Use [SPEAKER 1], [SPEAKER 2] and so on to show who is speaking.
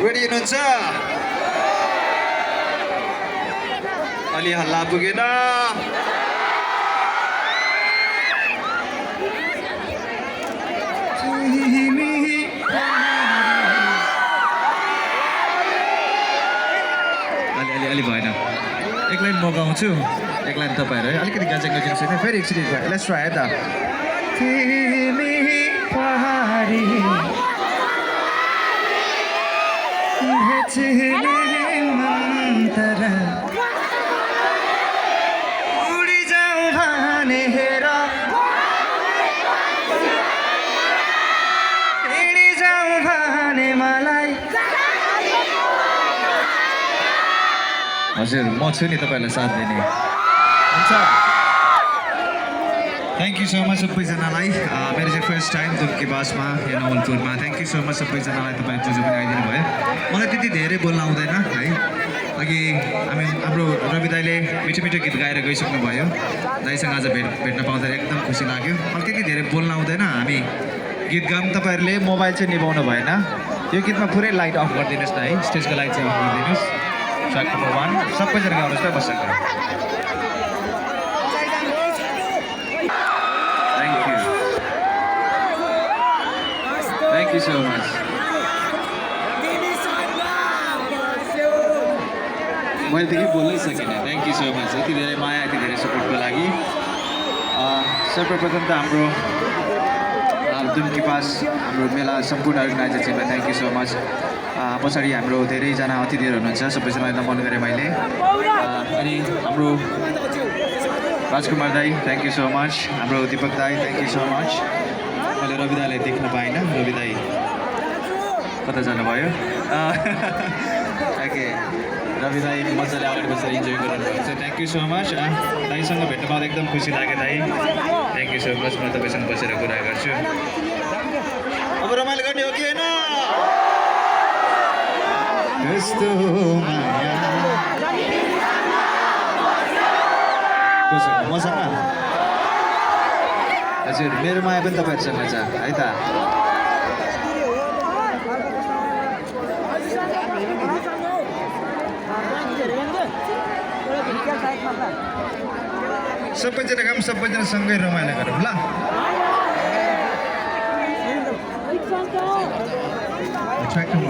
[SPEAKER 1] Ready हुनुहुन्छ अलि हल्ला पुगेन अलि भएन एक लाइन म गाउँछु एक लाइन तपाईँहरू है अलिकति गाजेको छैन फेरि एकचोटि लेट्स ट्राई है त तिमी पहाडी भेट्ने मन तर उडी जाऊँ भने हेर हिँडी जाऊँ भने मलाई हजुर म छु नि तपाईँलाई साथ दिने हुन्छ थ्याङ्क यू सो मच सबैजनालाई मेरो चाहिँ फर्स्ट टाइम दुर्की बासमा या नवलपुरमा थ्याङ्क यू सो मच सबैजनालाई तपाईँहरू जो पनि आइदिनु भयो मलाई त्यति धेरै बोल्न आउँदैन है अघि हाम्रो रवि दाईले मिठो मिठो गीत गाएर गइसक्नु भयो दाईसँग आज भेट्न पाउँदा एकदम खुसी लाग्यो मलाई त्यति धेरै बोल्न आउँदैन हामी गीत गाउँ तपाईँहरूले मोबाइल चाहिँ निभाउनु भएन यो गीतमा पुरै लाइट अफ गरिदिनुहोस् न है स्टेजको लाइट चाहिँ अफ गरिदिनुहोस् ट्र्याक नम्बर 1 सबैजना गाउनुहोस् न बसेर Thank you so much. मैले त के बोल्नै सकिनँ थ्याङ्क यू सो मच यति धेरै माया यति धेरै सपोर्टको लागि सर्वप्रथम त हाम्रो दुर्की पास हाम्रो मेला सम्पूर्ण अर्गनाइजर टिमलाई थ्याङ्क यू सो मच पछाडि हाम्रो धेरैजना अतिथिहरू हुनुहुन्छ सबैजनालाई नमन गरेँ मैले अनि हाम्रो राजकुमार दाई थ्याङ्क यू सो मच हाम्रो दीपक दाई थ्याङ्क यू सो मच मैले रवि दाईलाई देख्न पाइनँ रवि दाई कता जानुभयो ओके रवि दाई मजाले अगाडि बसेर इन्जोय गर्नुभएको छ थ्याङ्क यू सो मच दाईसँग भेट्न पाउँदा एकदम खुसी लाग्यो दाई थ्याङ्क यू सो मच म तपाईँसँग बसेर कुरा गर्छु अब रमाइलो गर्ने हो कि होइन कस्तो माया मसँग हजुर मेरो माया पनि तपाईँहरूसँग छ है त सबैजना काम सबैजना सँगै रमाइलो गरौँ ल ट्र्याक नम्बर